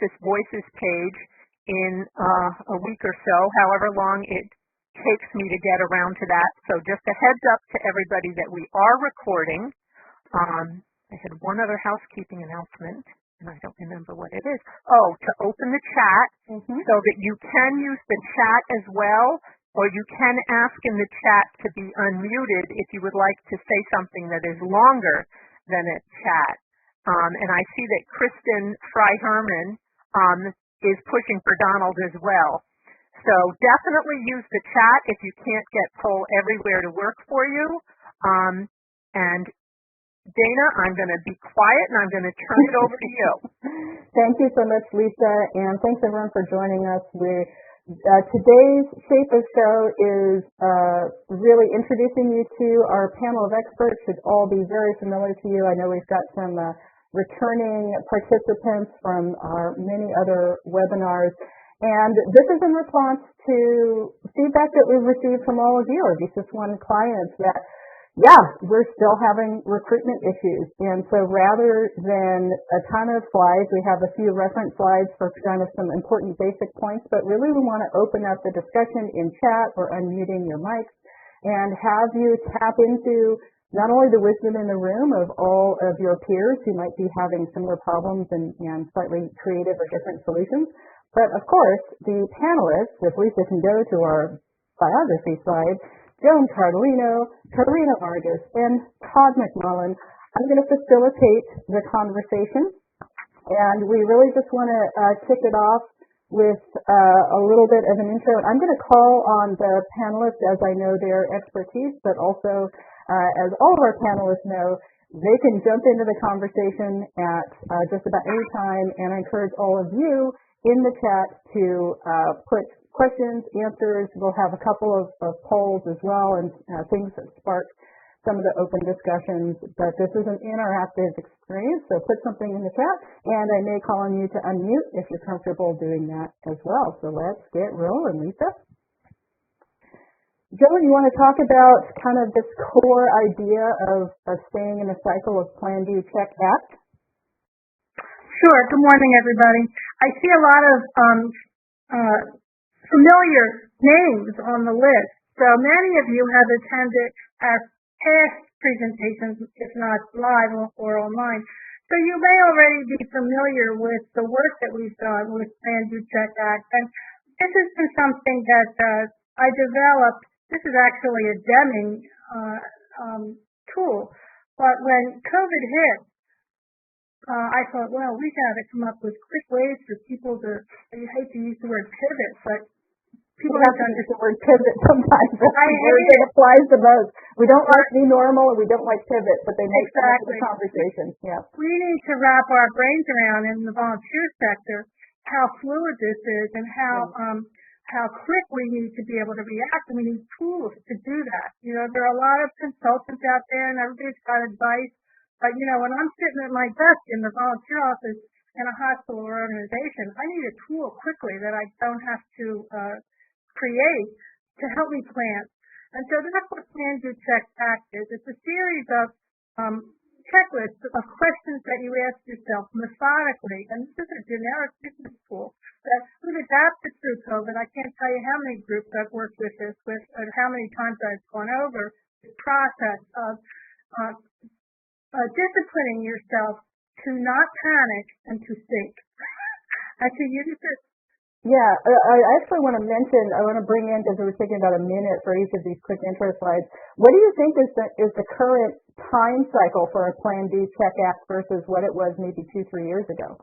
this VSys page in a week or so, however long it takes me to get around to that. So just a heads up to everybody that we are recording. I had one other housekeeping announcement, and I don't remember what it is. Oh, to open the chat so that you can use the chat as well, or you can ask in the chat to be unmuted if you would like to say something that is longer than a chat. And I see that Kristen Fry-Herman is pushing for Donald as well. So definitely use the chat if you can't get Poll Everywhere to work for you. And Dana, I'm going to be quiet and I'm going to turn it over to you. Thank you so much, Lisa, and thanks everyone for joining us. Today's Shape of Show is really introducing you to our panel of experts. Should all be very familiar to you. I know we've got some returning participants from our many other webinars. And this is in response to feedback that we've received from all of you, our VSys One clients, that, yeah, we're still having recruitment issues. And so rather than a ton of slides, we have a few reference slides for kind of some important basic points, but really we want to open up the discussion in chat or unmuting your mics and have you tap into not only the wisdom in the room of all of your peers who might be having similar problems and slightly creative or different solutions, but of course the panelists, if Lisa can go to our biography slide, Joan Carlino, Karina Vargas, and Todd McMullen. I'm going to facilitate the conversation, and we really just want to kick it off with a little bit of an intro. I'm going to call on the panelists as I know their expertise, but also as all of our panelists know, they can jump into the conversation at just about any time, and I encourage all of you in the chat to put questions, answers. We'll have a couple of polls as well and things that spark some of the open discussions. But this is an interactive experience, so put something in the chat, and I may call on you to unmute if you're comfortable doing that as well. So let's get rolling, Lisa. Joan, you want to talk about kind of this core idea of staying in a cycle of plan, do, check, act? Sure. Good morning, everybody. I see a lot of familiar names on the list. So many of you have attended our past presentations, if not live or online. So you may already be familiar with the work that we've done with Plan, Do, Check, Act. And this has been something that I developed. This is actually a Deming tool. But when COVID hit, I thought, well, we got to come up with quick ways for people to, I hate to use the word pivot, but people have to use the word pivot sometimes. It applies the most. We don't like new normal and we don't like pivot, but they make sense of the conversation. Yeah. We need to wrap our brains around in the volunteer sector how fluid this is and how quick we need to be able to react, and we need tools to do that. You know, there are a lot of consultants out there and everybody's got advice. But, you know, when I'm sitting at my desk in the volunteer office in a hospital or organization, I need a tool quickly that I don't have to create to help me plan. And so that's what Plan, Do, Check, Act is. It's a series of checklists of questions that you ask yourself methodically. And this is a generic business tool that we've adapted through COVID. I can't tell you how many groups I've worked with this with and how many times I've gone over the process of disciplining yourself to not panic and to think. And to use it. Yeah, I actually want to bring in, because we were taking about a minute for each of these quick intro slides. What do you think is the current time cycle for a Plan, Do, Check, Act versus what it was maybe 2-3 years ago?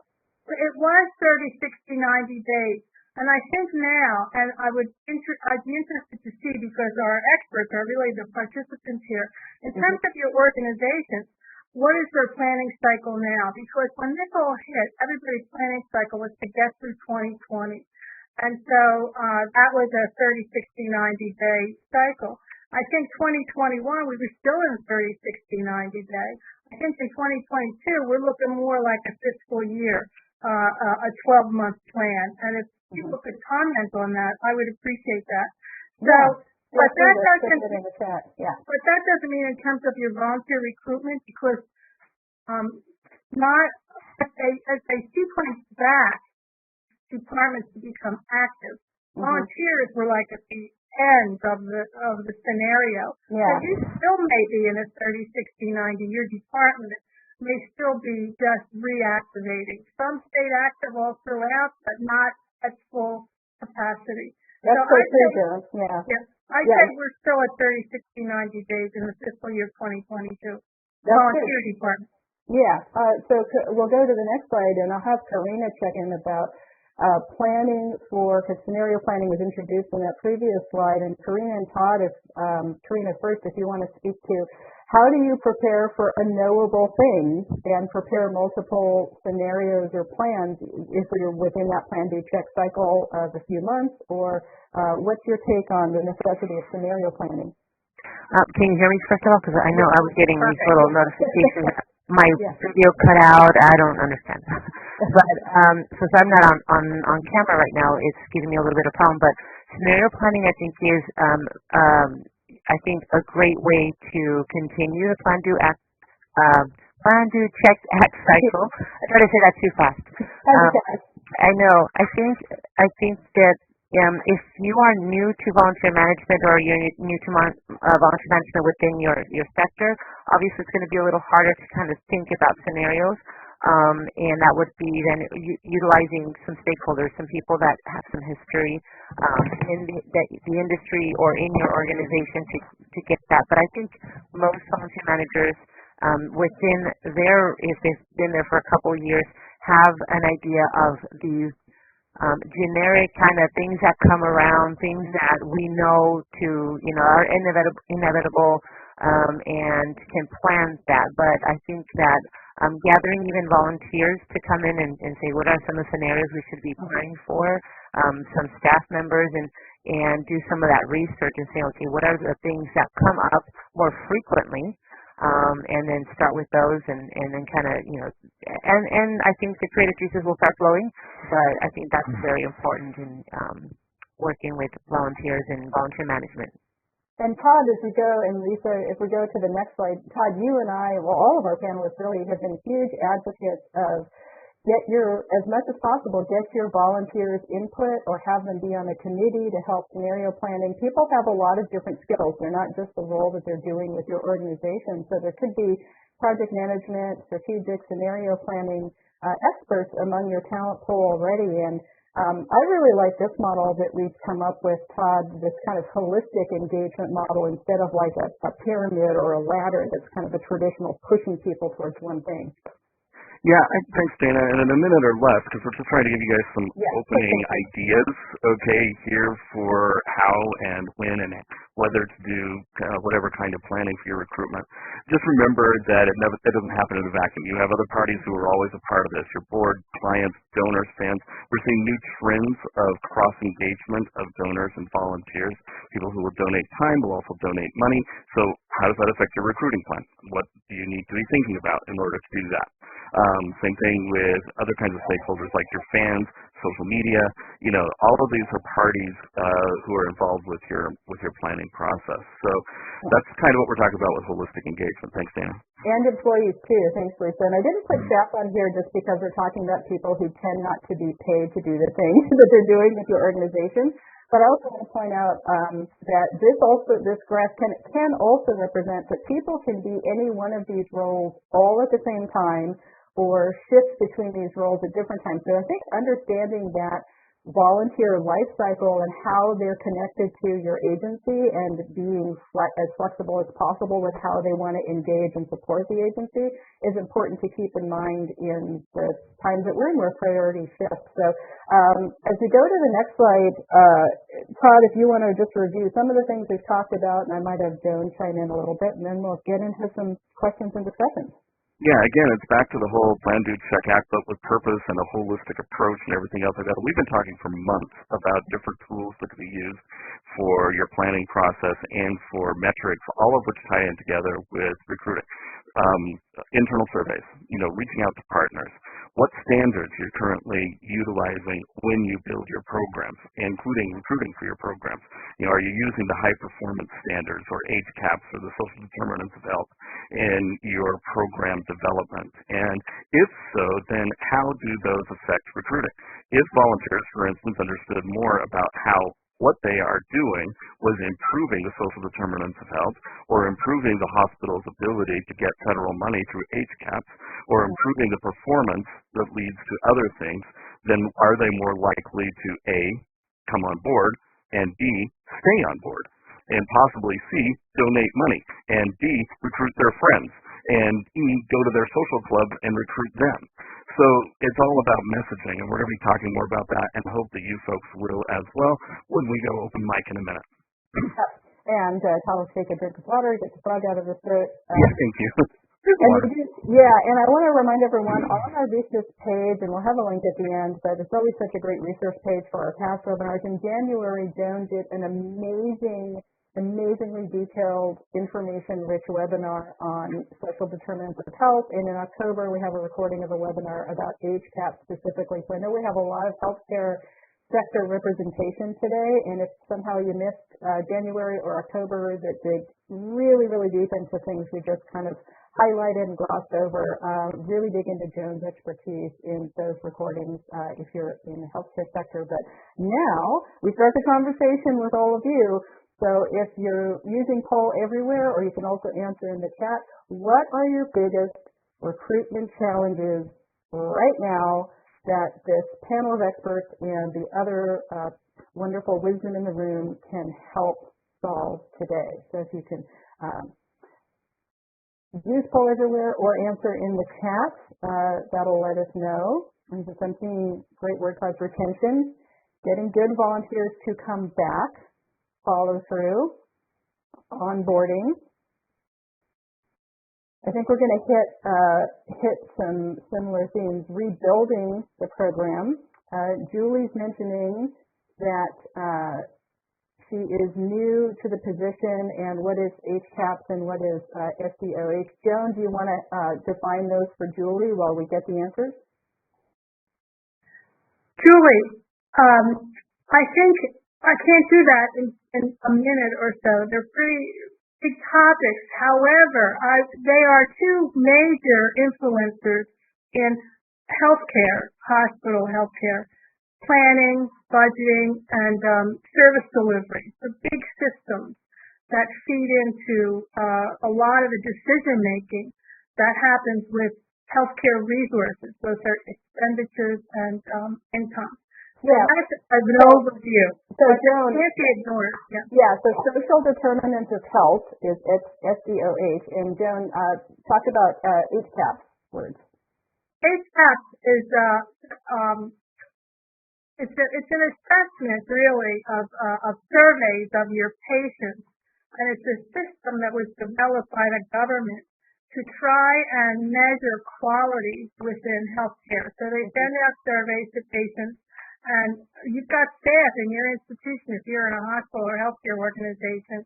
It was 30, 60, 90 days. And I think now, and I'd be interested to see, because our experts are really the participants here, in terms of your organization, what is their planning cycle now? Because when this all hit, everybody's planning cycle was to get through 2020. And so that was a 30, 60, 90-day cycle. I think 2021, we were still in 30, 60, 90-day. I think in 2022, we're looking more like a fiscal year, a 12-month plan. And if people could comment on that, I would appreciate that. So. But that doesn't mean in terms of your volunteer recruitment, because as they sequence back departments to become active. Mm-hmm. Volunteers were like at the end of the scenario. Yeah. So you still may be in a 30, 60, 90. Your department may still be just reactivating. Some stayed active all throughout, but not at full capacity. That's so true, Joan. Yeah. I say we're still at 30, 60, 90 days in the fiscal year 2022. Volunteer department. Yeah. So we'll go to the next slide, and I'll have Karina check in about planning because scenario planning was introduced in that previous slide. And Karina and Todd, Karina first, if you want to speak to how do you prepare for unknowable things and prepare multiple scenarios or plans if you're within that plan do check cycle of a few months, or what's your take on the necessity of scenario planning? Can you hear me first of all? Because I know I was getting these little notifications. My video cut out. I don't understand. But since I'm not on camera right now, it's giving me a little bit of problem. But scenario planning, I think, is a great way to continue the plan, do, check, act cycle. I try to say that too fast. I know. I think that if you are new to volunteer management or you're new to volunteer management within your sector, obviously it's going to be a little harder to kind of think about scenarios. And that would be then utilizing some stakeholders, some people that have some history in the industry or in your organization to get that. But I think most volunteer managers if they've been there for a couple of years, have an idea of the generic kind of things that come around, things that we know are inevitable and can plan that. But I think that gathering even volunteers to come in and say what are some of the scenarios we should be planning for, some staff members and do some of that research and say, okay, what are the things that come up more frequently, and then start with those and then kind of, and I think the creative juices will start flowing, but I think that's very important in working with volunteers and volunteer management. And Todd, as we go, and Lisa, if we go to the next slide, Todd, you and I, all of our panelists really have been huge advocates of as much as possible, get your volunteers' input or have them be on a committee to help scenario planning. People have a lot of different skills. They're not just the role that they're doing with your organization. So there could be project management, strategic scenario planning experts among your talent pool already. And I really like this model that we've come up with, Todd, this kind of holistic engagement model instead of like a pyramid or a ladder that's kind of a traditional pushing people towards one thing. Yeah, thanks, Dana. And in a minute or less, because we're just trying to give you guys some opening ideas, here for how and when and whether to do whatever kind of planning for your recruitment. Just remember that it doesn't happen in a vacuum. You have other parties who are always a part of this, your board, clients, donors, fans. We're seeing new trends of cross-engagement of donors and volunteers, people who will donate time will also donate money. So how does that affect your recruiting plan? What do you need to be thinking about in order to do that? Same thing with other kinds of stakeholders like your fans, social media. All of these are parties who are involved with your planning process. So that's kind of what we're talking about with holistic engagement. Thanks, Dana. And employees too. Thanks, Lisa. And I didn't put staff on here just because we're talking about people who tend not to be paid to do the things that they're doing with your organization. But I also want to point out that this graph can also represent that people can be any one of these roles all at the same time, or shift between these roles at different times. So I think understanding that volunteer life cycle and how they're connected to your agency and being as flexible as possible with how they want to engage and support the agency is important to keep in mind in the times that we're in where priorities shift. So as we go to the next slide, Todd, if you want to just review some of the things we've talked about, and I might have Joan chime in a little bit, and then we'll get into some questions and discussions. Yeah, again, it's back to the whole plan, do, check, act, but with purpose and a holistic approach and everything else like that. We've been talking for months about different tools that can be used for your planning process and for metrics, all of which tie in together with recruiting. Internal surveys, reaching out to partners. what standards you're currently utilizing when you build your programs, including recruiting for your programs. Are you using the high performance standards or age caps or the social determinants of health in your program development? And if so, then how do those affect recruiting? If volunteers, for instance, understood more about how what they are doing was improving the social determinants of health, or improving the hospital's ability to get federal money through age caps, or improving the performance that leads to other things, then are they more likely to A, come on board, and B, stay on board, and possibly C, donate money, and D, recruit their friends, and E, go to their social club and recruit them. So it's all about messaging, and we're going to be talking more about that, and hope that you folks will as well when we go open mic in a minute. And Tyler, take a drink of water, get the frog out of his throat. Thank you. And I want to remind everyone on our VSys page, and we'll have a link at the end, but it's always such a great resource page for our past webinars. In January, Joan did an amazingly detailed, information-rich webinar on social determinants of health, and in October we have a recording of a webinar about age caps specifically. So I know we have a lot of healthcare sector representation today, and if somehow you missed January or October that dig really, really deep into things we just kind of highlighted and glossed over, really dig into Joan's expertise in those recordings if you're in the healthcare sector. But now we start the conversation with all of you. So if you're using poll everywhere, or you can also answer in the chat, what are your biggest recruitment challenges right now that this panel of experts and the other wonderful wisdom in the room can help solve today? So if you can use poll everywhere or answer in the chat, that'll let us know. And since I'm seeing great word clouds, retention, getting good volunteers to come back, follow through, onboarding. I think we're going to hit some similar themes. Rebuilding the program. Julie's mentioning that she is new to the position, and what is HCAPS and what is SDOH. Joan, do you want to define those for Julie while we get the answers? Julie, I think I can't do that in a minute or so. They're pretty big topics. However, they are two major influencers in healthcare, hospital healthcare, planning, budgeting, and service delivery. The big systems that feed into a lot of the decision making that happens with healthcare resources, both their expenditures and income. Yeah. That's an overview. So Joan, can't be ignored. Yeah. So social determinants of health is SDOH, and Joan, talk about HCAPS words. HCAPS is it's an assessment really of surveys of your patients, and it's a system that was developed by the government to try and measure quality within healthcare. So they send out surveys to patients. And you've got staff in your institution, if you're in a hospital or healthcare organization,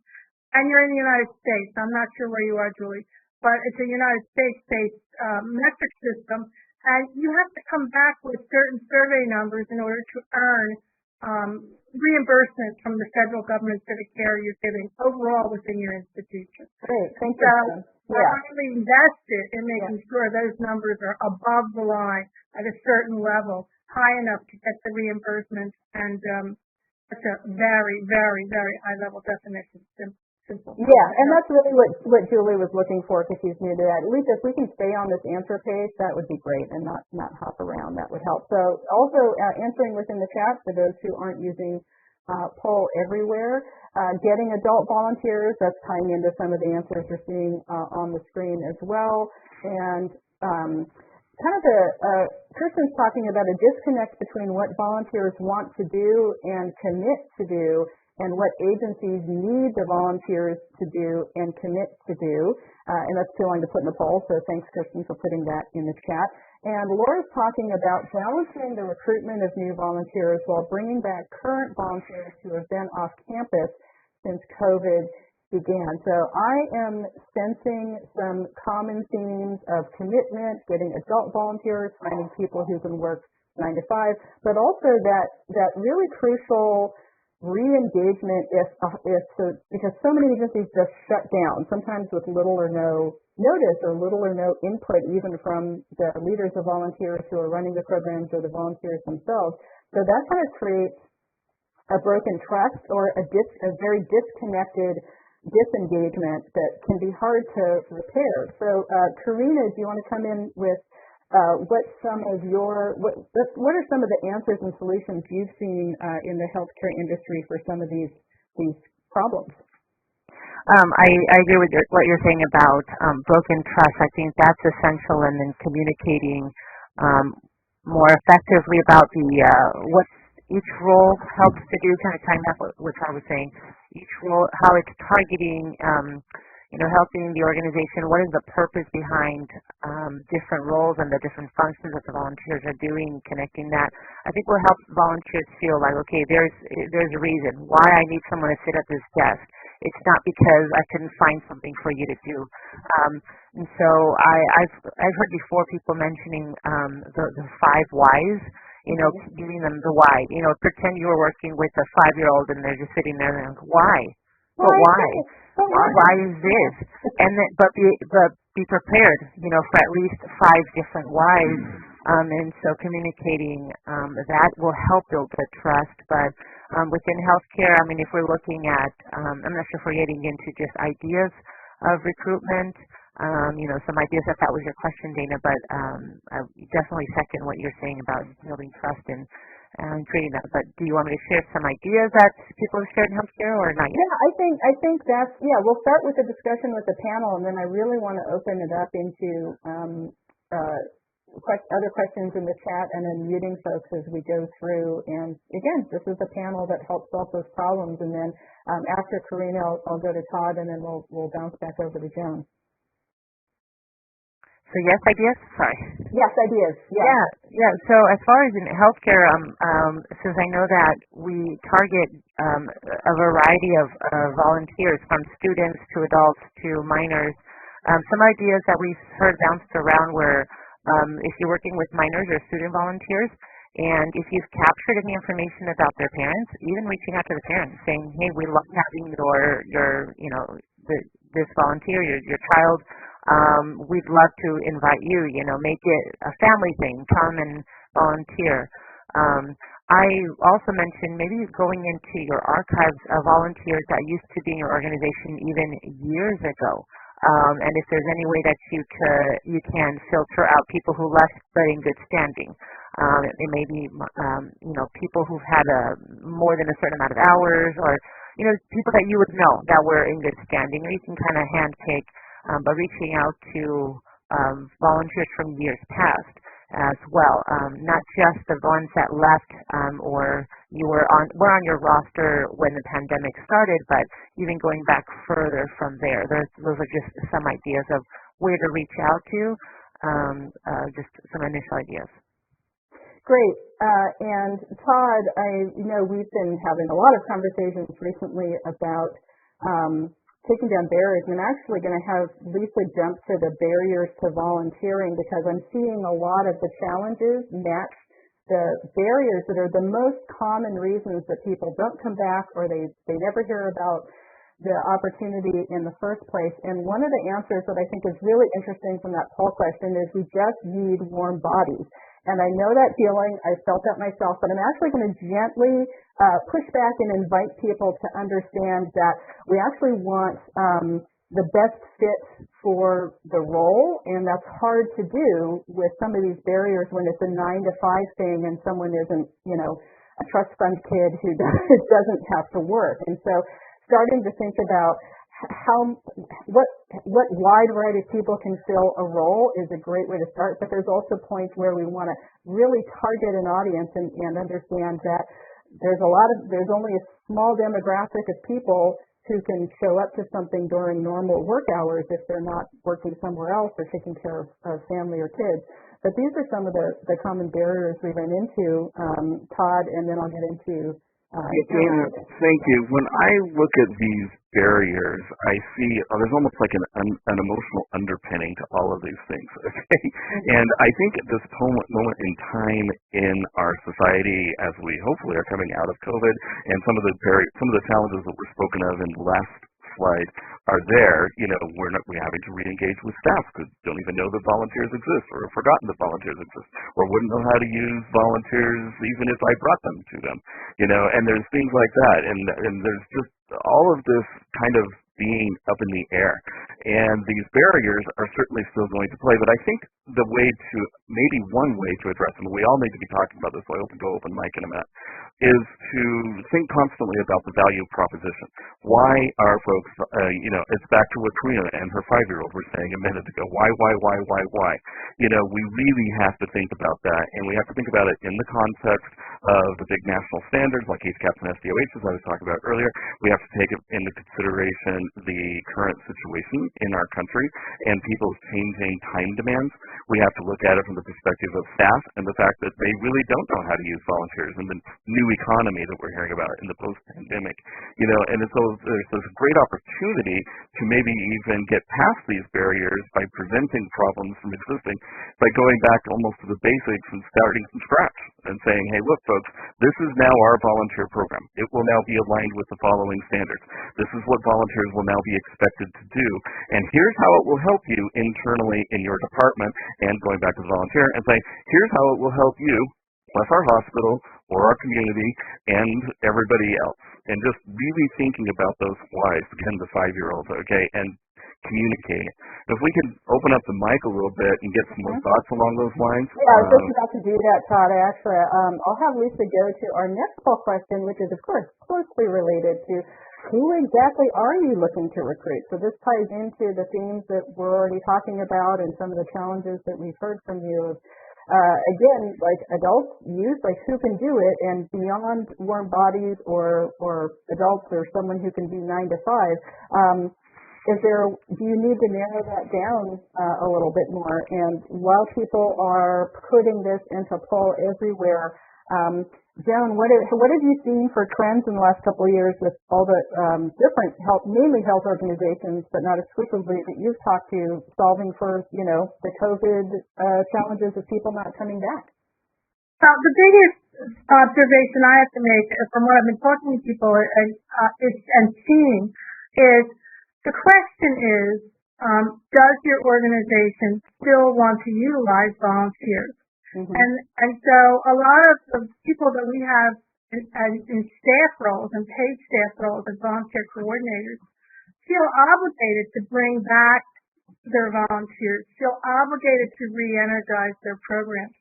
and you're in the United States. I'm not sure where you are, Julie, but it's a United States-based metric system, and you have to come back with certain survey numbers in order to earn reimbursement from the federal government for the care you're giving overall within your institution. Great, thank you. We're really invested in making sure those numbers are above the line at a certain level, high enough to get the reimbursement, and that's a very, very, very high-level definition. Simple. Yeah, and that's really what Julie was looking for, because she's new to that. Lisa, if we can stay on this answer page, that would be great, and not hop around. That would help. So also answering within the chat for those who aren't using poll everywhere, getting adult volunteers, that's tying into some of the answers you're seeing on the screen as well, and Kirsten's talking about a disconnect between what volunteers want to do and commit to do, and what agencies need the volunteers to do and commit to do. And that's too long to put in the poll, so thanks, Kirsten, for putting that in the chat. And Laura's talking about balancing the recruitment of new volunteers while bringing back current volunteers who have been off campus since COVID began. So I am sensing some common themes of commitment, getting adult volunteers, finding people who can work 9 to 5, but also that really crucial re-engagement because so many agencies just shut down, sometimes with little or no notice or little or no input even from the leaders of volunteers who are running the programs or the volunteers themselves. So that kind of creates a broken trust or a very disconnected disengagement that can be hard to repair. So Karina, do you want to come in with what are some of the answers and solutions you've seen in the healthcare industry for some of these problems? I agree with what you're saying about broken trust. I think that's essential, and then communicating more effectively about what each role helps to do, kind of tying that what I was saying. Each role, how it's targeting, helping the organization. What is the purpose behind different roles and the different functions that the volunteers are doing? Connecting that, I think, will help volunteers feel like, okay, there's a reason why I need someone to sit at this desk. It's not because I couldn't find something for you to do. And so I've heard before people mentioning the 5 whys. Giving them the why. Pretend you were working with a 5-year-old and they're just sitting there and like, why? But why? Why is this? And then, but be prepared, for at least 5 different whys. And so communicating that will help build the trust. But within healthcare, I mean, if we're looking at, I'm not sure if we're getting into just ideas of recruitment. Some ideas, if that was your question, Dana, but I definitely second what you're saying about building trust and creating that. But do you want me to share some ideas that people have shared in healthcare or not yet? Yeah, I think we'll start with the discussion with the panel, and then I really want to open it up into other questions in the chat and then muting folks as we go through. And again, this is a panel that helps solve those problems. And then after Karina, I'll go to Todd, and then we'll bounce back over to Joan. So yes, ideas? Sorry. Yes, ideas. Yeah. So as far as in healthcare, since I know that we target a variety of volunteers, from students to adults to minors, some ideas that we've heard bounced around were if you're working with minors or student volunteers, and if you've captured any information about their parents, even reaching out to the parents, saying, hey, we love having this volunteer, your child. We'd love to invite you, make it a family thing, come and volunteer. I also mentioned maybe going into your archives of volunteers that used to be in your organization even years ago. And if there's any way that you can filter out people who left but in good standing. It may be, people who've had more than a certain amount of hours, or, people that you would know that were in good standing, or you can kind of handpick by reaching out to volunteers from years past as well, not just the ones that left or were on your roster when the pandemic started, but even going back further from there. Those are just some ideas of where to reach out to, just some initial ideas. Great. And Todd, I know we've been having a lot of conversations recently about taking down barriers, and I'm actually going to have Lisa jump to the barriers to volunteering, because I'm seeing a lot of the challenges match the barriers that are the most common reasons that people don't come back, or they never hear about the opportunity in the first place. And one of the answers that I think is really interesting from that poll question is we just need warm bodies. And I know that feeling, I felt that myself, but I'm actually going to gently push back and invite people to understand that we actually want the best fit for the role, and that's hard to do with some of these barriers when it's a 9 to 5 thing and someone isn't, a trust fund kid who doesn't have to work. And so starting to think about what wide variety of people can fill a role is a great way to start, but there's also points where we want to really target an audience and understand that there's only a small demographic of people who can show up to something during normal work hours if they're not working somewhere else or taking care of family or kids. But these are some of the common barriers we run into, Todd, and then I'll get into Dana, thank you. When I look at these barriers, I see there's almost like an emotional underpinning to all of these things. Okay, and I think at this moment in time in our society, as we hopefully are coming out of COVID, and some of the challenges that were spoken of in the last slide are there. We're having to re-engage with staff who don't even know that volunteers exist, or have forgotten that volunteers exist, or wouldn't know how to use volunteers even if I brought them to them. And there's things like that, and there's just all of this kind of being up in the air, and these barriers are certainly still going to play. But I think maybe one way to address them, we all need to be talking about this, so I hope to go open mic in a minute, is to think constantly about the value proposition. Why are folks, it's back to what Karina and her 5-year-old were saying a minute ago. Why? We really have to think about that, and we have to think about it in the context of the big national standards like HCAHPS and SDOH, as I was talking about earlier. We have to take into consideration the current situation in our country and people's changing time demands. We have to look at it from the perspective of staff and the fact that they really don't know how to use volunteers and the new economy that we're hearing about in the post-pandemic. And so there's this great opportunity to maybe even get past these barriers by preventing problems from existing, by going back almost to the basics and starting from scratch and saying, hey, look, folks, this is now our volunteer program. It will now be aligned with the following standards. This is what volunteers will now be expected to do. And here's how it will help you internally in your department, and going back to the volunteer and saying, here's how it will help you, plus our hospital or our community and everybody else. And just really thinking about those whys, again, the 5-year-olds, okay, and communicating. If we could open up the mic a little bit and get some more thoughts along those lines. Yeah, I was just about to do that, Todd. Actually, I'll have Lisa go to our next poll question, which is, of course, closely related to who exactly are you looking to recruit? So this ties into the themes that we're already talking about and some of the challenges that we've heard from you. Again, like adults, youth, like who can do it, and beyond warm bodies or adults or someone who can do 9 to 5. Do you need to narrow that down a little bit more? And while people are putting this into poll everywhere, Joan, what have you seen for trends in the last couple of years with all the different mainly health organizations, but not exclusively, that you've talked to solving for, the COVID challenges of people not coming back? The biggest observation I have to make from what I've been talking to people and seeing is, the question is, does your organization still want to utilize volunteers? Mm-hmm. And so a lot of the people that we have in staff roles and paid staff roles and volunteer coordinators feel obligated to bring back their volunteers, feel obligated to re-energize their programs.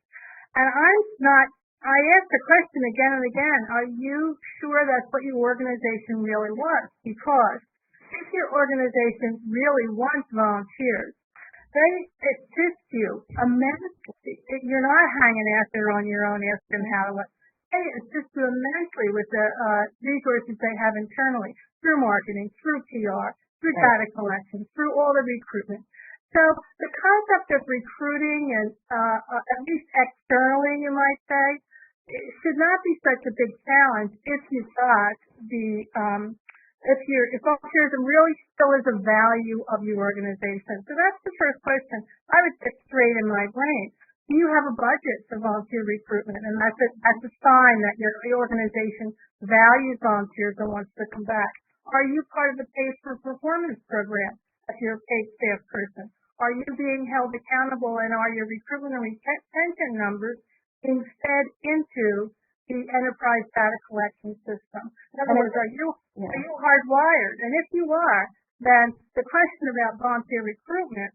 And I ask the question again and again, are you sure that's what your organization really wants? Because if your organization really wants volunteers, they assist you immensely. You're not hanging out there on your own asking how to. They assist you immensely with the resources they have internally, through marketing, through PR, through data collection, through all the recruitment. So the concept of recruiting, and at least externally, you might say, it should not be such a big challenge if you've got if volunteerism really still is a value of your organization. So that's the first question I would get straight in my brain. Do you have a budget for volunteer recruitment? And that's a sign that your organization values volunteers and wants to come back. Are you part of the Pay for Performance program if you're a paid staff person? Are you being held accountable, and are your recruitment and retention numbers being fed into the enterprise data collection system? In other words, are you hardwired? And if you are, then the question about volunteer recruitment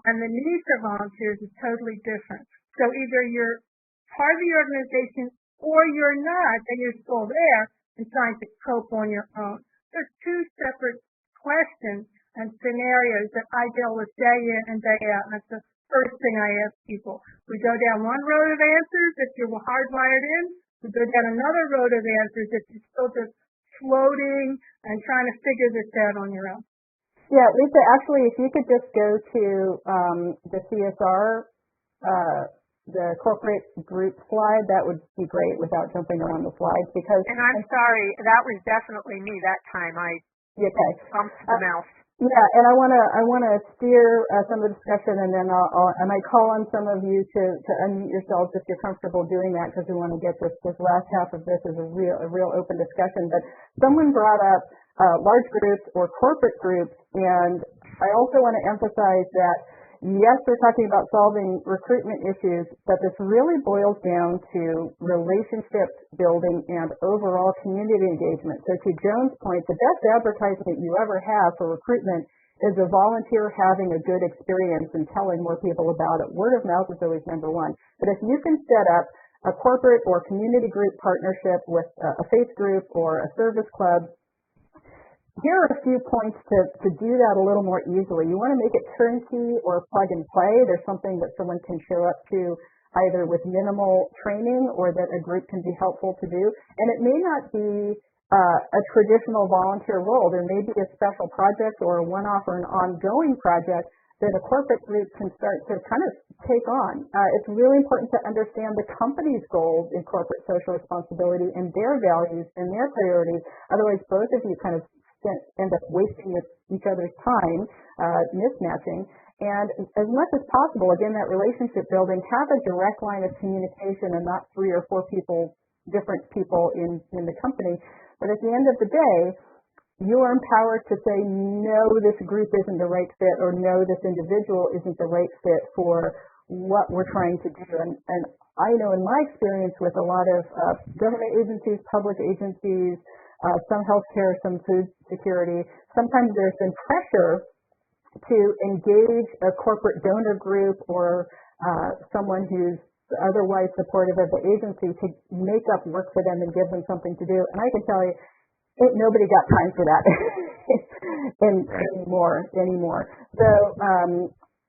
and the need for volunteers is totally different. So either you're part of the organization or you're not, and you're still there and trying to cope on your own. There's two separate questions and scenarios that I deal with day in and day out. And that's the first thing I ask people. We go down one road of answers if you're hardwired in. We go down another road of answers if you're still just floating and trying to figure this out on your own. Yeah, Lisa, actually, if you could just go to the CSR the corporate group slide, that would be great without jumping around the slides because. And I'm sorry, that was definitely me that time. I bumped the mouse. Yeah, and I want to steer some of the discussion, and then I might call on some of you to unmute yourselves if you're comfortable doing that, because we want to get this last half of this as a real open discussion. But someone brought up large groups or corporate groups, and I also want to emphasize that yes, we're talking about solving recruitment issues, but this really boils down to relationship building and overall community engagement. So to Joan's point, the best advertisement you ever have for recruitment is a volunteer having a good experience and telling more people about it. Word of mouth is always number one. But if you can set up a corporate or community group partnership with a faith group or a service club, here are a few points to do that a little more easily. You want to make it turnkey or plug and play. There's something that someone can show up to either with minimal training or that a group can be helpful to do. And it may not be a traditional volunteer role. There may be a special project or a one-off or an ongoing project that a corporate group can start to kind of take on. It's really important to understand the company's goals in corporate social responsibility and their values and their priorities. Otherwise, both of you kind of end up wasting each other's time, mismatching. And as much as possible, again, that relationship building, have a direct line of communication and not 3 or 4 different people in the company. But at the end of the day, you are empowered to say, no, this group isn't the right fit, or no, this individual isn't the right fit for what we're trying to do. And I know in my experience with a lot of government agencies, public agencies, some healthcare, some food security, sometimes there's been pressure to engage a corporate donor group or someone who's otherwise supportive of the agency to make up work for them and give them something to do. And I can tell you, ain't nobody got time for that anymore. So,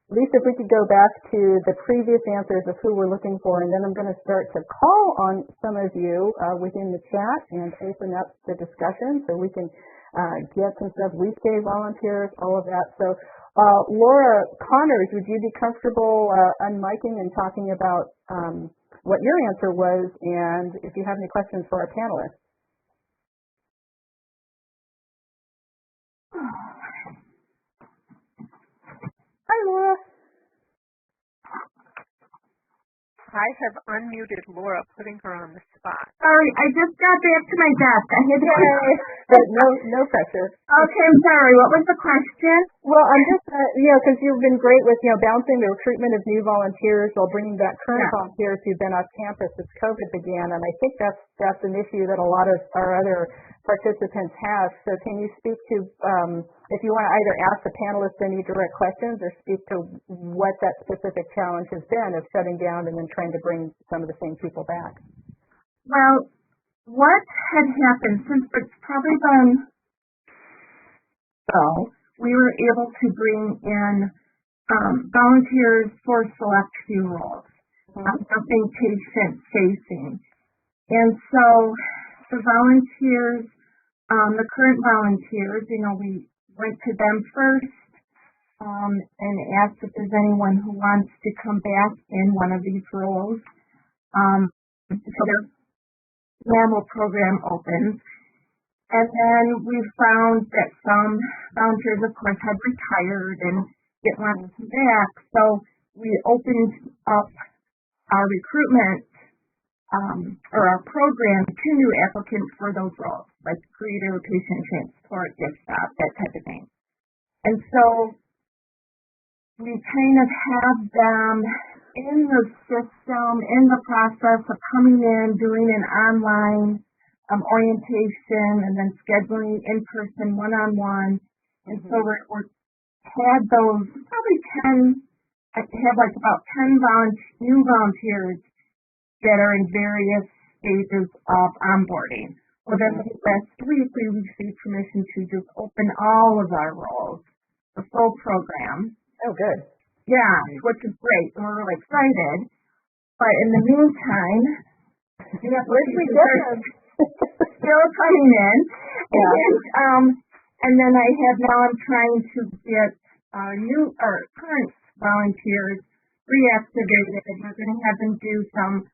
Lisa, if we could go back to the previous answers of who we're looking for, and then I'm going to start to call on some of you within the chat and open up the discussion so we can get some stuff. Weekday volunteers, all of that. So, Laura Connors, would you be comfortable unmiking and talking about what your answer was, and if you have any questions for our panelists? Hi, Laura. I have unmuted Laura, putting her on the spot. Sorry, I just got back to my desk. I had to. But no pressure. Okay, I'm sorry. What was the question? Well, I'm just, because you've been great with, balancing the recruitment of new volunteers while bringing back current volunteers who've been off campus since COVID began, and I think that's an issue that a lot of our other participants have. So can you speak to, if you want to either ask the panelists any direct questions or speak to what that specific challenge has been of shutting down and then trying to bring some of the same people back? Well, what had happened since it's probably been we were able to bring in volunteers for select few roles, nothing patient-facing. And so the volunteers, the current volunteers, we went to them first and asked if there's anyone who wants to come back in one of these roles. So their normal program opens. And then we found that some volunteers, of course, had retired and didn't want to come back. So we opened up our recruitment or our program to new applicants for those roles, like greeter, patient transport, gift shop, that type of thing. And so we kind of have them in the system, in the process of coming in, doing an online orientation, and then scheduling in-person one-on-one. And so we're had those probably 10, I have like about 10 new volunteers that are in various stages of onboarding. Well, then last week we received permission to just open all of our roles, the full program. Oh, good. Yeah, which is great, and we're really excited. But in the meantime, where'd we get them? Still coming in. And then I'm trying to get current volunteers reactivated. We're going to have them do some,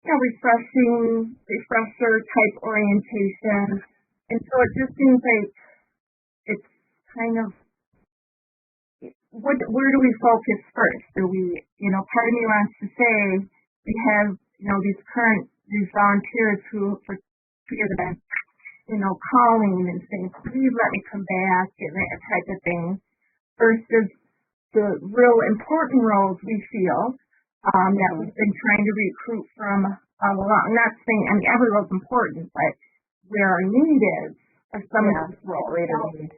refresher type orientation. And so it just seems like it's kind of, where do we focus first? Do we, part of me wants to say we have, these volunteers who, for 2 years have been, calling and saying, please let me come back and that type of thing, versus the real important roles we feel that we've been trying to recruit from all along. I'm not saying, every role's important, but where our need is for some of these roles.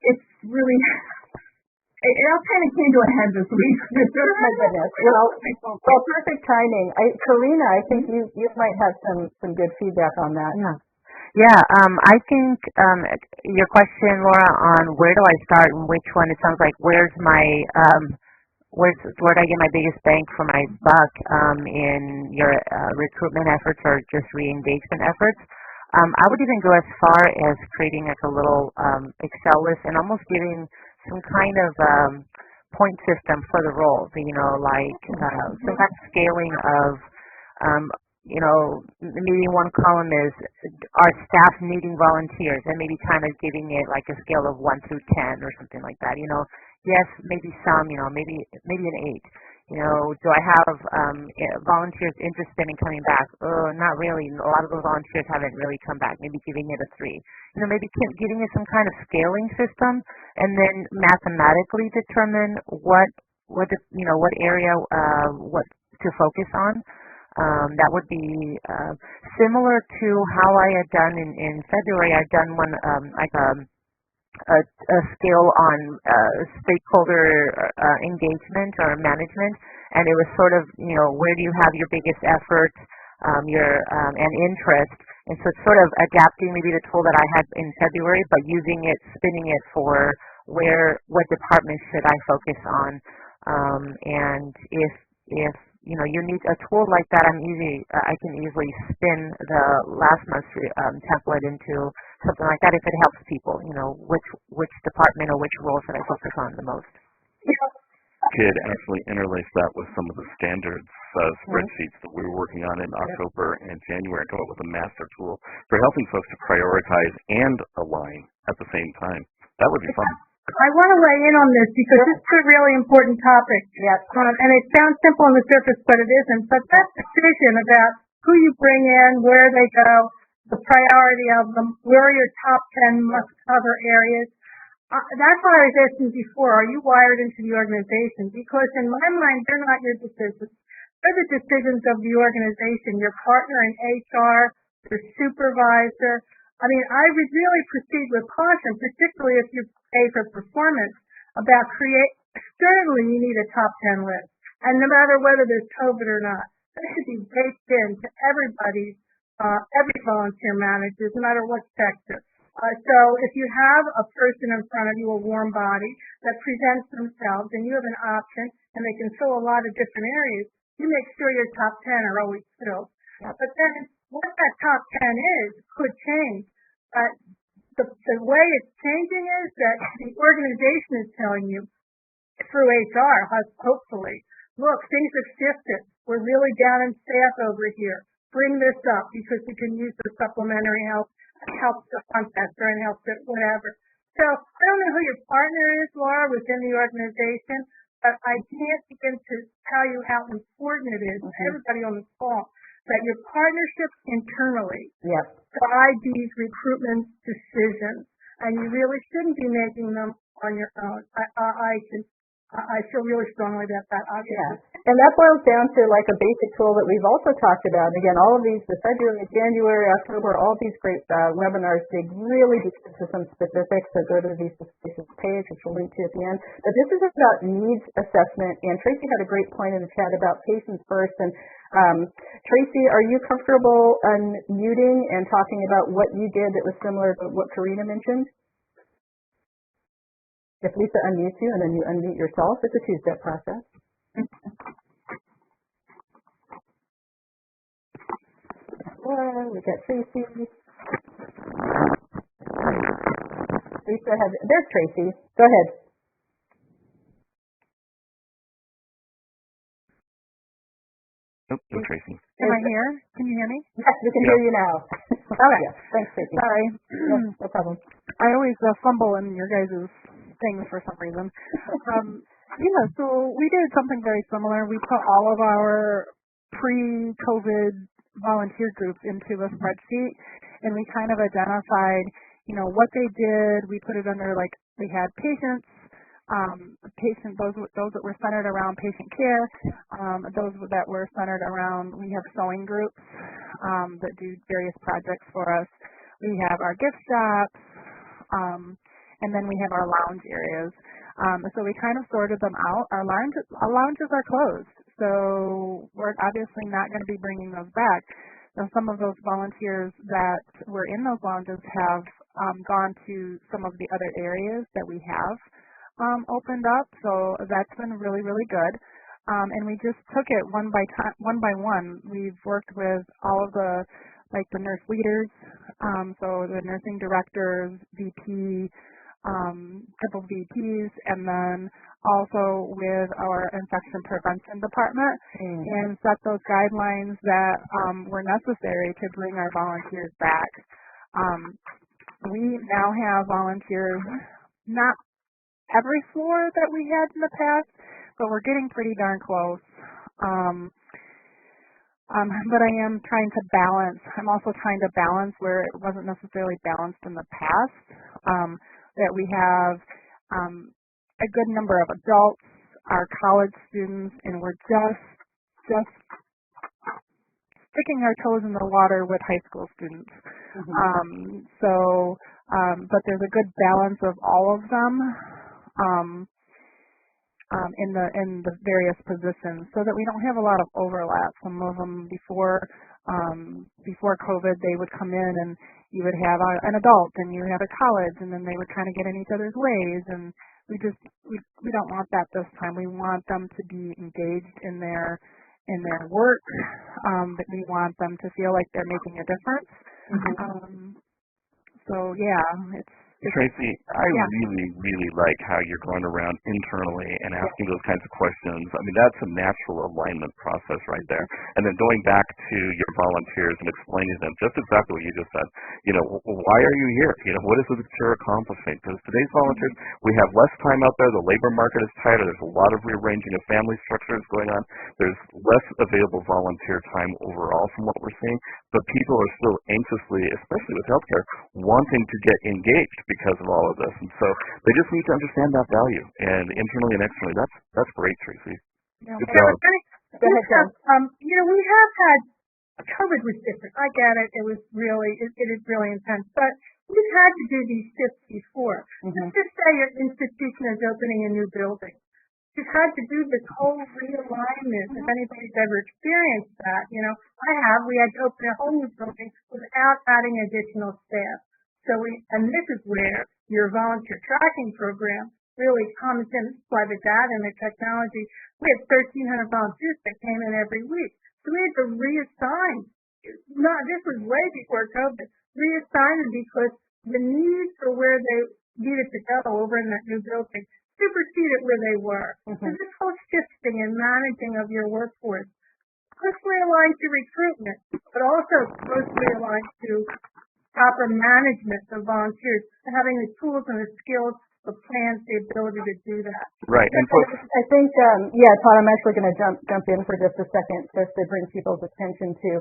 It's really, it all kind of came to a head this week. Well, perfect timing. Karina, I think you might have some good feedback on that. Yeah, I think your question, Laura, on where do I start and which one, it sounds like where do I get my biggest bang for my buck in your recruitment efforts or just re-engagement efforts. I would even go as far as creating like a little Excel list and almost giving some kind of point system for the roles, like some kind of scaling of maybe one column is our staff needing volunteers, and maybe kind of giving it like a scale of 1 through 10 or something like that. Yes, maybe some, maybe an 8. Do I have volunteers interested in coming back? Not really. A lot of those volunteers haven't really come back. Maybe giving it a 3. Maybe giving it some kind of scaling system, and then mathematically determine what area what to focus on. That would be similar to how I had done in February. I'd done one like a scale on stakeholder engagement or management, and it was sort of where do you have your biggest effort, and interest, and so it's sort of adapting maybe the tool that I had in February, but spinning it for what department should I focus on, and if you need a tool like that, I can easily spin the last month's template into something like that if it helps people, which department or which role should I focus on the most. Could actually interlace that with some of the standards spreadsheets that we were working on in October and January, come up with a master tool for helping folks to prioritize and align at the same time. That would be fun. I want to weigh in on this because this is a really important topic. Yes. And it sounds simple on the surface, but it isn't. But that decision about who you bring in, where they go, the priority of them, where your top 10 must-cover areas, that's why I was asking before, are you wired into the organization? Because in my mind, they're not your decisions. They're the decisions of the organization, your partner in HR, your supervisor. I would really proceed with caution, particularly if you pay for performance, about certainly you need a top 10 list. And no matter whether there's COVID or not, that should be baked into every volunteer manager, no matter what sector. So if you have a person in front of you, a warm body, that presents themselves and you have an option and they can fill a lot of different areas, you make sure your top 10 are always filled. But then what that top 10 is could change. But the way it's changing is that the organization is telling you through HR, hopefully, look, things have shifted. We're really down in staff over here. Bring this up because we can use the supplementary help to fund tester and help it, whatever. So I don't know who your partner is, Laura, within the organization, but I can't begin to tell you how important it is to everybody on this call that your partnerships internally guide these recruitment decisions, and you really shouldn't be making them on your own. I feel really strongly about that. And that boils down to like a basic tool that we've also talked about. And again, all of these, the February, January, October, all these great webinars dig really deep into some specifics. So go to the VSys page, which we'll link to at the end. But this is about needs assessment. And Tracy had a great point in the chat about patients first. And Tracy, are you comfortable unmuting and talking about what you did that was similar to what Karina mentioned? If Lisa unmutes you and then you unmute yourself, it's a two-step process. We got Tracy. Lisa has, there's Tracy. Go ahead. No, Tracy. Am I here? Can you hear me? Yes, we can hear you now. Okay. Yes, thanks, Tracy. Sorry. No problem. I always fumble in your guys' things for some reason. So we did something very similar. We put all of our pre-COVID volunteer groups into a spreadsheet, and we kind of identified, what they did. We put it under, we had patients, those that were centered around patient care, those that were centered around, we have sewing groups that do various projects for us. We have our gift shops, and then we have our lounge areas. So we kind of sorted them out. Our lounges are closed, so we're obviously not going to be bringing those back. So some of those volunteers that were in those lounges have gone to some of the other areas that we have opened up. So that's been really, really good. And we just took it one by one. We've worked with all of the nurse leaders, so the nursing directors, VP, couple VPs, and then also with our infection prevention department, and set those guidelines that were necessary to bring our volunteers back. We now have volunteers, not every floor that we had in the past, but we're getting pretty darn close. But I am trying to balance. I'm also trying to balance where it wasn't necessarily balanced in the past. That we have a good number of adults, our college students, and we're just sticking our toes in the water with high school students. But there's a good balance of all of them in the various positions, so that we don't have a lot of overlap. Some of them before COVID, they would come in and you would have an adult and you would have a college, and then they would kind of get in each other's ways, and we don't want that this time. We want them to be engaged in their work. That we want them to feel like they're making a difference. It's Tracy, I really, really like how you're going around internally and asking those kinds of questions. I mean, that's a natural alignment process right there. And then going back to your volunteers and explaining to them just exactly what you just said. Why are you here? What is it that you're accomplishing? Because today's volunteers, we have less time out there. The labor market is tighter. There's a lot of rearranging of family structures going on. There's less available volunteer time overall from what we're seeing. But people are still anxiously, especially with healthcare, wanting to get engaged because of all of this, and so they just need to understand that value, and internally and externally. That's great, Tracy. Yeah. Good job. Go ahead, Jen. We have had COVID was different. I get it. It was really it is really intense, but we've had to do these shifts before. Just say your institution is opening a new building. You've had to do this whole realignment. If anybody's ever experienced that, I have. We had to open a whole new building without adding additional staff. And this is where your volunteer tracking program really comes in by the data and the technology. We had 1,300 volunteers that came in every week. So we had to reassign. This was way before COVID. Reassign them because the needs for where they needed to go over in that new building superseded where they were. So this whole shifting and managing of your workforce closely aligned to recruitment, but also closely aligned to proper management of volunteers, and having the tools and the skills, the plans, the ability to do that. Right. And folks, I think, Todd, I'm actually going to jump in for just a second, just to bring people's attention to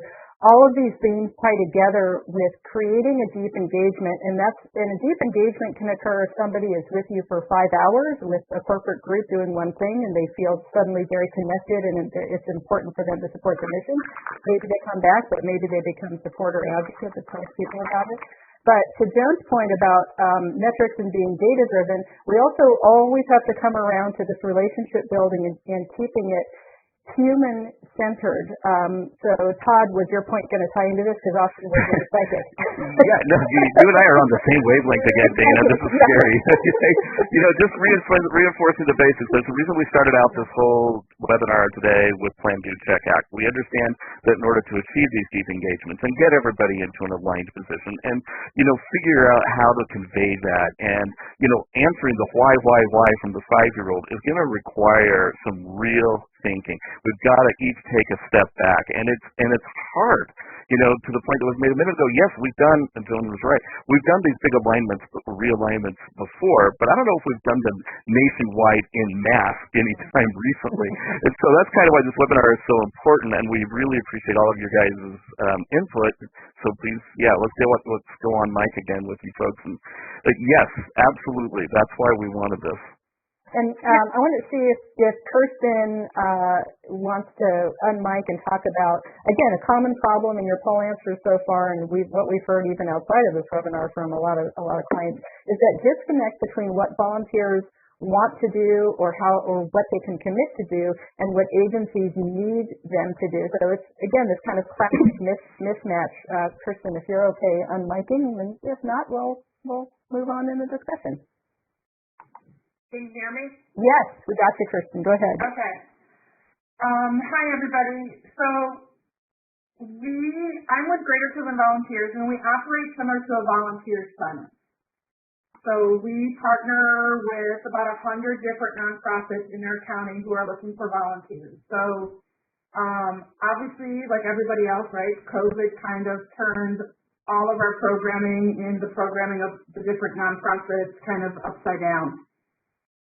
all of these themes tie together with creating a deep engagement, and a deep engagement can occur if somebody is with you for 5 hours with a corporate group doing one thing, and they feel suddenly very connected, and it's important for them to support the mission. Maybe they come back, but maybe they become supporter advocates that tells people about it. But to Joan's point about metrics and being data-driven, we also always have to come around to this relationship building and keeping it human-centered. So, Todd, was your point going to tie into this? Because often we're going to psychic. Yeah, no, you and I are on the same wavelength again, Dana. This is scary. Just reinforcing the basics. There's a reason we started out this whole webinar today with Plan, Do, Check, Act. We understand that in order to achieve these deep engagements and get everybody into an aligned position and, figure out how to convey that and, answering the why from the 5-year-old is going to require some real thinking. We've got to each take a step back, and it's hard. To the point that was made a minute ago, yes, we've done, and Joan was right, we've done these big alignments, realignments before, but I don't know if we've done them nationwide in mass any time recently. And so that's kind of why this webinar is so important, and we really appreciate all of your guys' input. So please, let's go on mic again with you folks. And yes, absolutely, that's why we wanted this. And I want to see if Kirsten wants to unmic and talk about, again, a common problem in your poll answers so far, and what we've heard even outside of this webinar from a lot of clients, is that disconnect between what volunteers want to do or what they can commit to do and what agencies need them to do. So it's, again, this kind of classic mismatch. Kirsten, if you're okay unmiking, and if not, we'll move on in the discussion. Can you hear me? Yes, we got you, Kirsten. Go ahead. Okay. Hi, everybody. So I'm with Greater Cleveland Volunteers, and we operate similar to a volunteer summit. So we partner with about 100 different nonprofits in our county who are looking for volunteers. So obviously, like everybody else, right, COVID kind of turned all of our programming and the programming of the different nonprofits kind of upside down.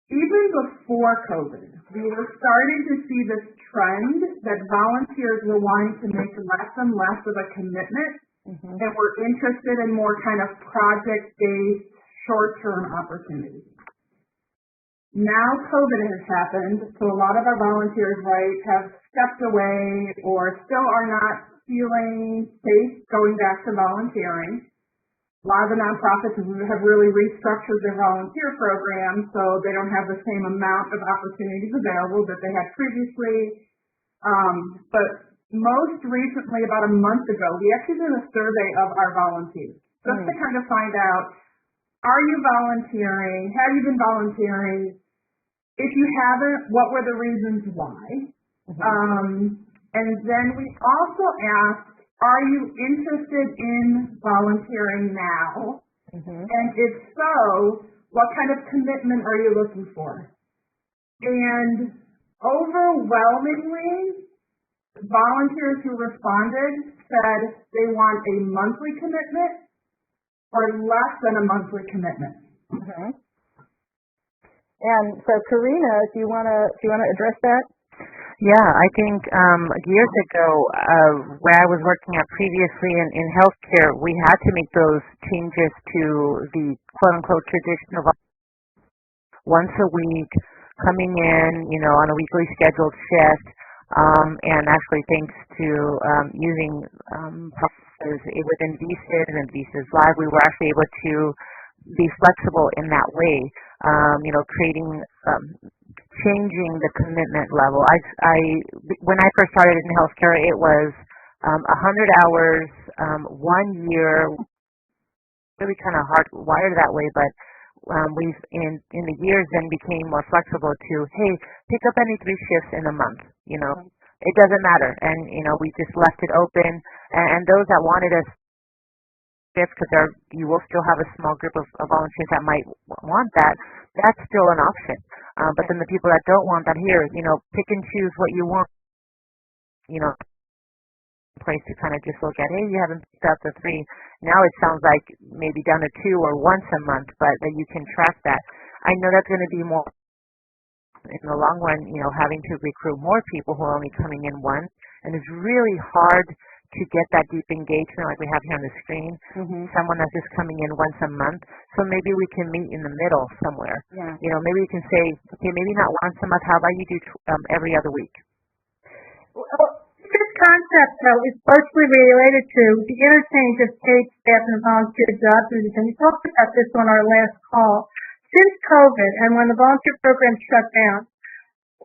Even before COVID, we were starting to see this trend that volunteers were wanting to make less and less of a commitment, and were interested in more kind of project-based, short-term opportunities. Now COVID has happened, so a lot of our volunteers, right, have stepped away or still are not feeling safe going back to volunteering. A lot of the nonprofits have really restructured their volunteer programs, so they don't have the same amount of opportunities available that they had previously. But most recently, about a month ago, we actually did a survey of our volunteers just to kind of find out, are you volunteering? Have you been volunteering? If you haven't, what were the reasons why? And then we also asked, are you interested in volunteering now? And if so, what kind of commitment are you looking for? And overwhelmingly, volunteers who responded said they want a monthly commitment or less than a monthly commitment. And so, Karina, do you want to address that? Yeah, I think years ago, where I was working at previously in healthcare, we had to make those changes to the quote-unquote traditional once a week, coming in, on a weekly scheduled shift, and actually thanks to using processes within VSys and VSys Live, we were actually able to be flexible in that way, creating changing the commitment level. When I first started in healthcare, it was 100 hours, 1 year, really kind of hardwired that way, but we've in the years then became more flexible to, hey, pick up any 3 shifts in a month, it doesn't matter. And, we just left it open, and those that wanted us, because you will still have a small group of volunteers that might want that, that's still an option. But then the people that don't want that, here, pick and choose what you want, place to kind of just look at, hey, you haven't picked up the 3. Now it sounds like maybe down to 2 or once a month, but that you can track that. I know that's going to be more in the long run, having to recruit more people who are only coming in once, and it's really hard to get that deep engagement like we have here on the screen, someone that's just coming in once a month. So maybe we can meet in the middle somewhere. Maybe we can say, okay, maybe not once a month, how about you do every other week? This concept, though, is closely related to the interchange of paid staff and volunteer job duties, and we talked about this on our last call. Since COVID and when the volunteer program shut down,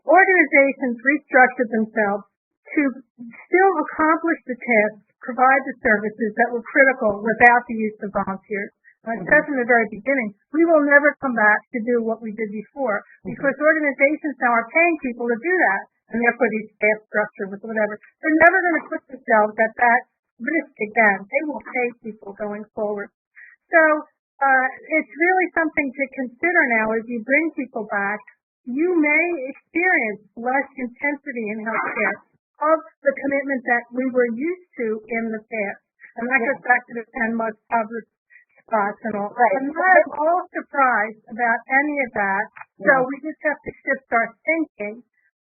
organizations restructured themselves to still accomplish the tasks, provide the services that were critical without the use of volunteers. I said from the very beginning, we will never come back to do what we did before, because organizations now are paying people to do that, and therefore these staff structures, whatever, they're never going to put themselves at that risk again. They will pay people going forward. So it's really something to consider now as you bring people back. you may experience less intensity in healthcare of the commitment that we were used to in the past. And that goes back to the 10 most public spots and all. Right. I'm not at all surprised about any of that. So we just have to shift our thinking.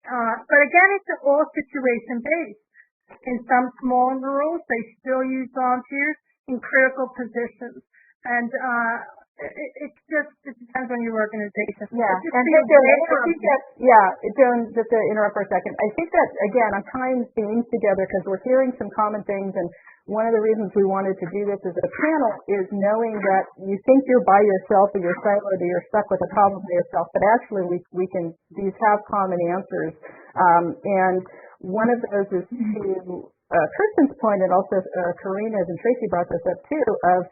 But again, it's all situation based. In some small rurals, they still use volunteers in critical positions. And it depends on your organization. Yeah, and Joan, just to interrupt for a second, I think that, again, I'm tying themes together because we're hearing some common things, and one of the reasons we wanted to do this as a panel is knowing that you think you're by yourself or you're siloed or you're stuck with a problem by yourself, but actually these have common answers. And one of those is to Kirsten's point, and also Karina's and Tracy brought this up too, of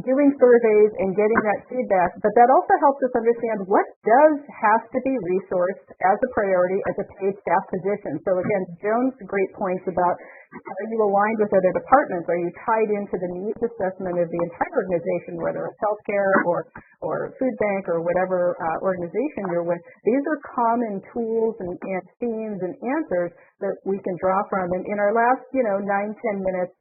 doing surveys and getting that feedback, but that also helps us understand what does have to be resourced as a priority as a paid staff position. So again, Joan's great points about are you aligned with other departments? Are you tied into the needs assessment of the entire organization, whether it's healthcare or food bank or whatever organization you're with? These are common tools and themes and answers that we can draw from. And in our last, 9-10 minutes,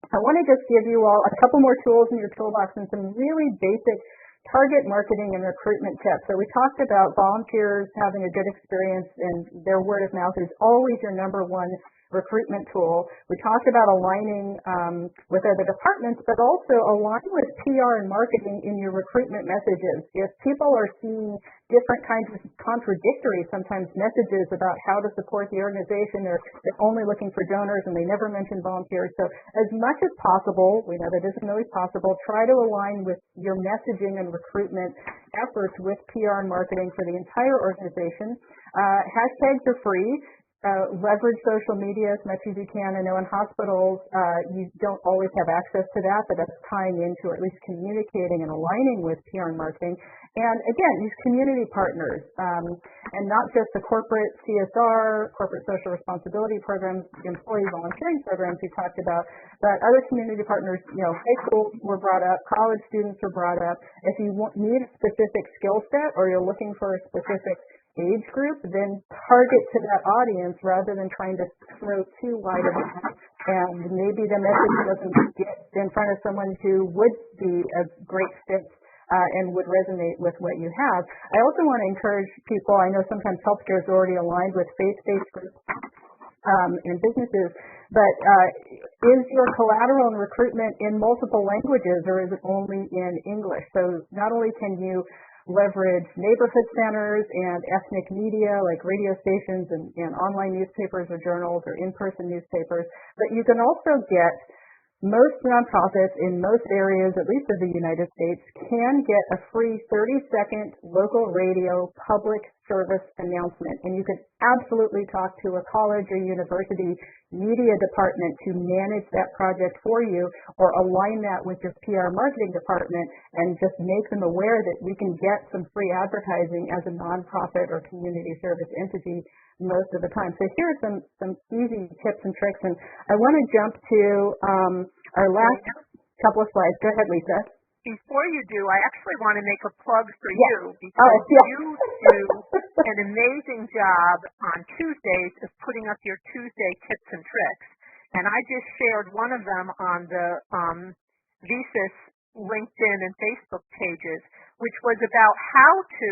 I want to just give you all a couple more tools in your toolbox and some really basic target marketing and recruitment tips. So we talked about volunteers having a good experience, and their word of mouth is always your number one recruitment tool. We talked about aligning with other departments, but also align with PR and marketing in your recruitment messages. If people are seeing different kinds of contradictory sometimes messages about how to support the organization, they're only looking for donors and they never mention volunteers. So as much as possible, we know that isn't always possible, try to align with your messaging and recruitment efforts with PR and marketing for the entire organization. Hashtags are free. Leverage social media as much as you can. I know in hospitals you don't always have access to that, but that's tying into or at least communicating and aligning with PR and marketing. And again, these community partners, and not just the corporate CSR, corporate social responsibility programs, employee volunteering programs we talked about, but other community partners, high schools were brought up, college students were brought up. If you need a specific skill set or you're looking for a specific age group, then target to that audience rather than trying to throw too wide of a net. And maybe the message doesn't get in front of someone who would be a great fit and would resonate with what you have. I also want to encourage people, I know sometimes healthcare is already aligned with faith-based groups and businesses, but is your collateral and recruitment in multiple languages or is it only in English? So not only can you leverage neighborhood centers and ethnic media like radio stations and online newspapers or journals or in-person newspapers, but you can also get most nonprofits in most areas, at least of the United States, can get a free 30-second local radio public service announcement. And you can absolutely talk to a college or university media department to manage that project for you or align that with your PR marketing department and just make them aware that we can get some free advertising as a nonprofit or community service entity most of the time. So here are some easy tips and tricks. And I want to jump to our last couple of slides. Go ahead, Lisa. Before you do, I actually want to make a plug for you because you do an amazing job on Tuesdays of putting up your Tuesday tips and tricks. And I just shared one of them on the VSys LinkedIn and Facebook pages, which was about how to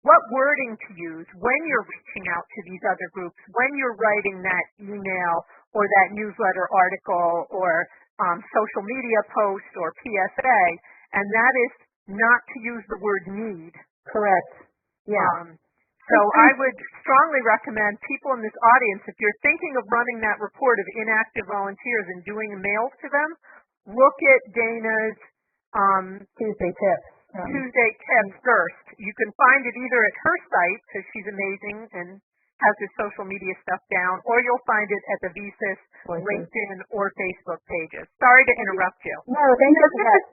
what wording to use when you're reaching out to these other groups, when you're writing that email or that newsletter article or social media post or PSA, and that is not to use the word need. Correct. Yeah. So I would strongly recommend people in this audience, if you're thinking of running that report of inactive volunteers and doing mails to them, look at Dana's Tuesday tips. Tuesday tips first. You can find it either at her site, because she's amazing and has the social media stuff down, or you'll find it at the VSys LinkedIn or Facebook pages. Sorry to interrupt you. No, thank you for that.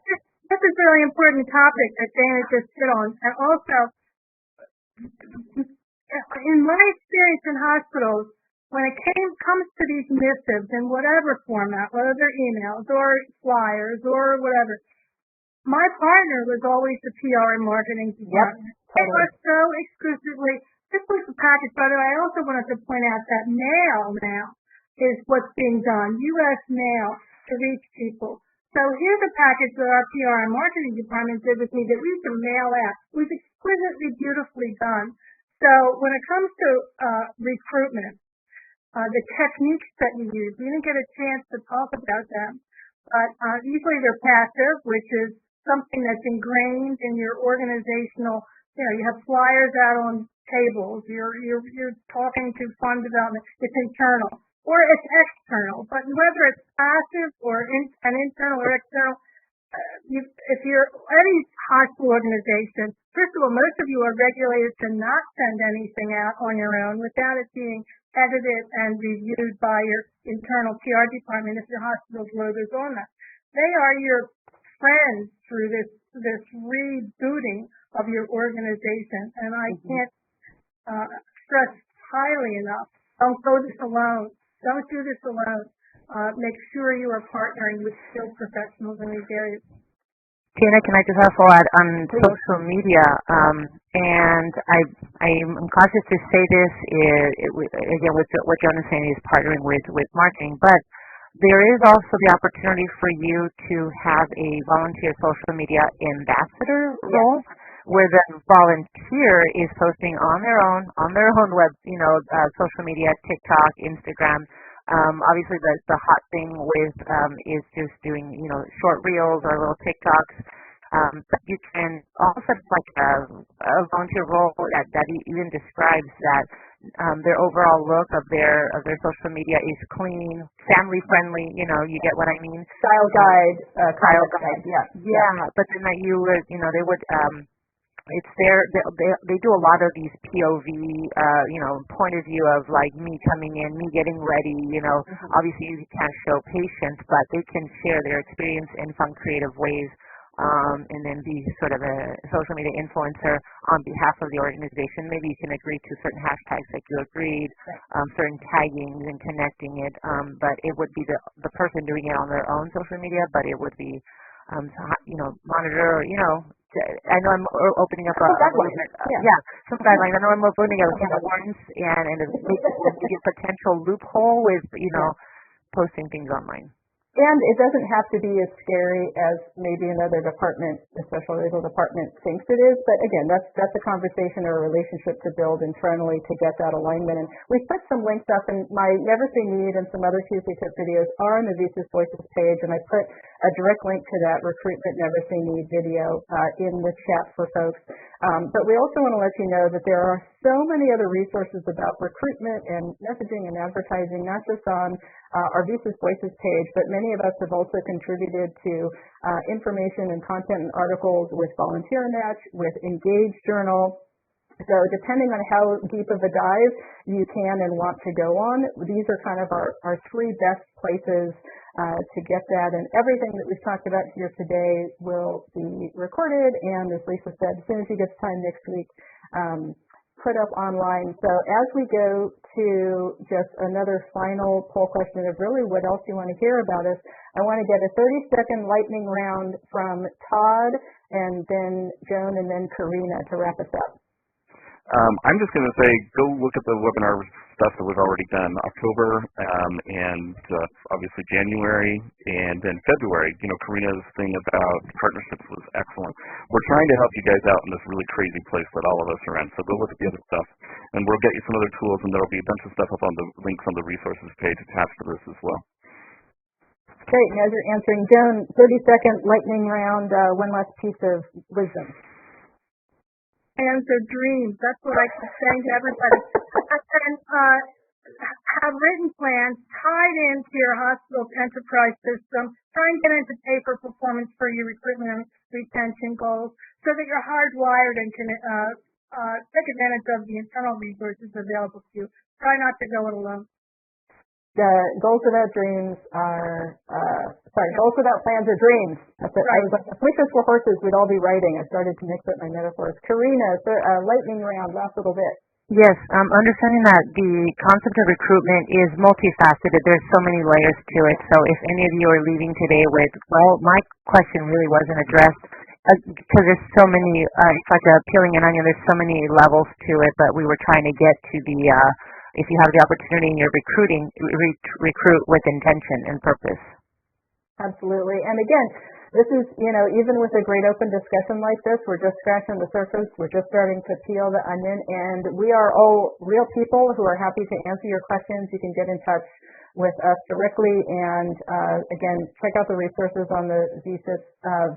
This is a really important topic that Dana just hit on. And also, in my experience in hospitals, when it comes to these missives in whatever format, whether they're emails or flyers or whatever, my partner was always the PR and marketing department. Yep, They are so exclusively, this was the package, by the way, I also wanted to point out that mail now is what's being done, U.S. mail to reach people. So here's a package that our PR and marketing department did with me that we can mail out. It was exquisitely beautifully done. So when it comes to recruitment, the techniques that you use, we didn't get a chance to talk about them, but usually they're passive, which is something that's ingrained in your organizational, you have flyers out on tables, you're talking to fund development, it's internal, or it's external, but whether it's passive or an internal or external, if you're any hospital organization, first of all, most of you are regulated to not send anything out on your own without it being edited and reviewed by your internal PR department if your hospital's logo's on that. They are your friends through this rebooting of your organization, and I can't stress highly enough, don't go this alone. Don't do this alone. Make sure you are partnering with skilled professionals in these areas. Tina, can I just also add on social media? And I'm cautious to say this, again, what Joan is saying is partnering with marketing, but there is also the opportunity for you to have a volunteer social media ambassador role, where the volunteer is posting on their own web, social media, TikTok, Instagram. Obviously the hot thing with is just doing, short reels or little TikToks. But you can also have like a volunteer role that even describes that their overall look of their social media is clean, family friendly, you get what I mean? Style guide, yeah. But then that you would, they would it's they do a lot of these POV, point of view of like me coming in, me getting ready, obviously you can't show patients, but they can share their experience in some creative ways, and then be sort of a social media influencer on behalf of the organization. Maybe you can agree to certain hashtags like you agreed, certain taggings and connecting it, but it would be the person doing it on their own social media, but it would be, monitor, I know I'm opening up some guidelines. I know I'm opening up a can of worms and a big potential loophole with, posting things online. And it doesn't have to be as scary as maybe another department, a special legal department, thinks it is. But again, that's a conversation or a relationship to build internally to get that alignment. And we put some links up, and my Never Say Need and some other Tuesday Tip videos are on the VSys Voices page, and I put a direct link to that Recruitment Never Say Need video in the chat for folks. But we also want to let you know that there are so many other resources about recruitment and messaging and advertising, not just on our VSys Voices page, but many of us have also contributed to information and content and articles with Volunteer Match, with Engage Journal. So depending on how deep of a dive you can and want to go on, these are kind of our three best places to get that. And everything that we've talked about here today will be recorded, and as Lisa said, as soon as she gets time next week, put up online. So as we go to just another final poll question of really what else you want to hear about us, I want to get a 30-second lightning round from Todd, and then Joan, and then Karina to wrap us up. I'm just going to say, go look at the webinar stuff that we've already done, October, and obviously January, and then February. Karina's thing about partnerships was excellent. We're trying to help you guys out in this really crazy place that all of us are in, so go look at the other stuff, and we'll get you some other tools, and there'll be a bunch of stuff up on the links on the resources page attached to this as well. Great, and as you're answering, Joan, 30-second lightning round, one last piece of wisdom. Plans or dreams. That's what I keep saying to everybody. And have written plans tied into your hospital's enterprise system. Try and get into pay for performance for your recruitment and retention goals so that you're hardwired and can take advantage of the internal resources available to you. Try not to go it alone. The goals without dreams are, goals without plans are dreams. That's it. Right. I was like, if wishes were horses, we'd all be riding. I started to mix up my metaphors. Karina, lightning round, last little bit. Yes, understanding that the concept of recruitment is multifaceted. There's so many layers to it. So if any of you are leaving today with, well, my question really wasn't addressed because there's so many, it's like peeling an onion, there's so many levels to it, but we were trying to get to the, if you have the opportunity and you're recruiting, recruit with intention and purpose. Absolutely. And again, this is, even with a great open discussion like this, we're just scratching the surface. We're just starting to peel the onion, and we are all real people who are happy to answer your questions. You can get in touch with us directly, and again, check out the resources on the VSys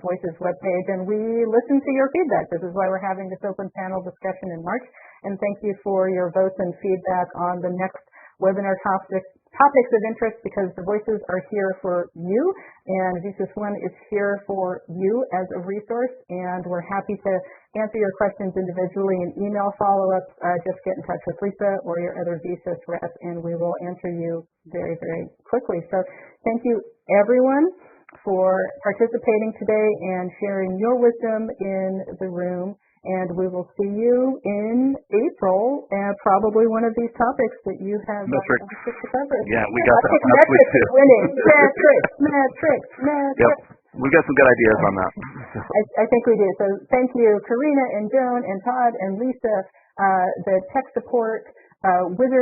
Voices webpage, and we listen to your feedback. This is why we're having this open panel discussion in March, and thank you for your votes and feedback on the next webinar topics of interest, because the voices are here for you, and VSys One is here for you as a resource, and we're happy to answer your questions individually in email follow-ups. Just get in touch with Lisa or your other VSys rep, and we will answer you very, very quickly. So thank you, everyone, for participating today and sharing your wisdom in the room. And we will see you in April, and probably one of these topics that you have metrics. cover. Yeah, we got that. Metrics is winning. Metrics. Yep, we got some good ideas on that. I think we do. So thank you, Karina and Joan and Todd and Lisa, the tech support wizards.